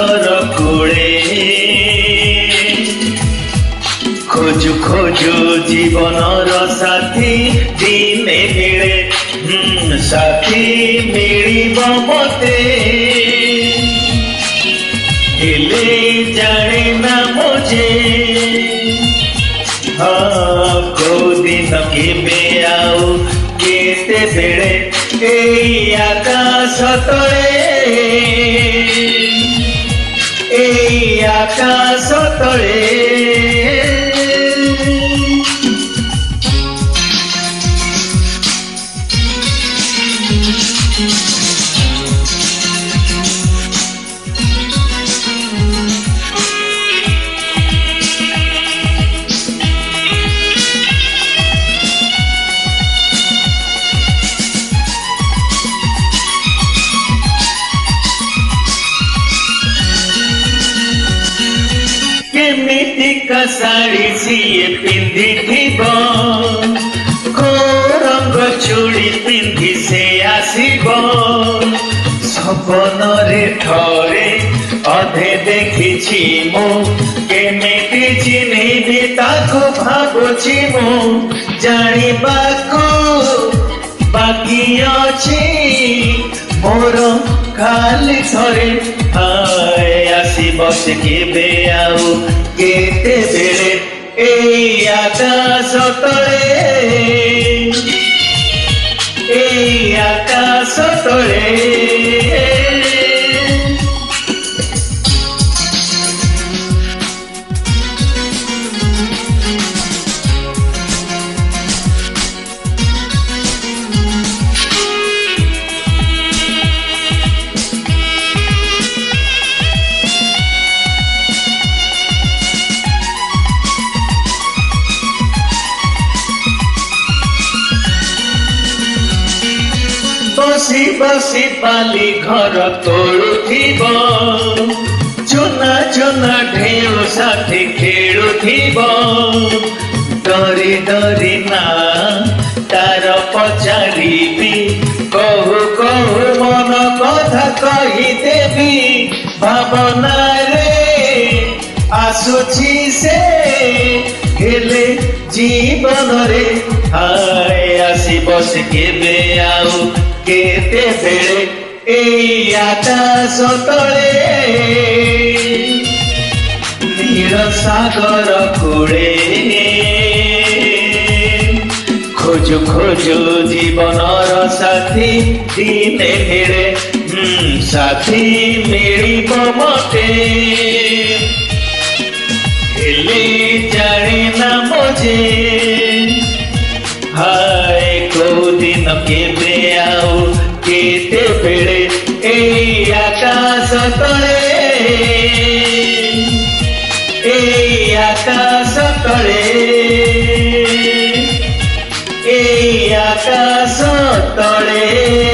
ସାଗର କୂଳେ ଖୋଜୁ ଖୋଜୁ ଜୀବନର ସାଥୀ ଦିନେ ମିଳେ ସାଥୀ ମିଳିବ ମତେ ହେଲେ ଜାଣେ ନା ମଜେ କୋଉଦିନ କେବେ ଆଉ କେତେବେଳେ এই আকাশ তଳେ এই আকাশ তଳେ କେମିତିକା ଶାଢ଼ୀ ସିଏ ପିନ୍ଧିଥିବ କୋଉ ରଙ୍ଗ ଚୁଡ଼ି ପିନ୍ଧି ସେ ଆସିବ ସପନରେ ଥରେ ଅଧେ ଦେଖିଛି ମୁଁ କେମିତି ଚିହ୍ନିବି ତାକୁ ଭାବୁଛି ମୁଁ ଜାଣିବାକୁ ବାକି ଅଛି ମୋର ଖାଲି ଥରେ ଆସିବ ସେ କେବେ ଆଉ କେତେବେଳେ এই আকাশ তଳେ এই আকাশ তଳେ বসি বসি পালি ঘর তোড়ুথিব চুনা চুনা ঢেউ সাথে খেলুথিব ডরি ডরি না তার পচারিবি কহু কহু মন কথা কহিদেবি ভাবনারে আসুছি সে হেলে জীবনরে আসিব সে কেবে আউ কেতেবেলে এই আকাশ তଳେ নীল সাগর কূলে খোঁজু খোঁজু জীবনর সাথী দিনে মিଳେ সাথী মিଳିବ মতে ହେଲେ ଜାଣେ ନା ମଜେ হায় কোউদিন কেবে আউ কেতেবেলে এই আকাশ তଳେ এই আকাশ তଳେ এই আকাশ তଳେ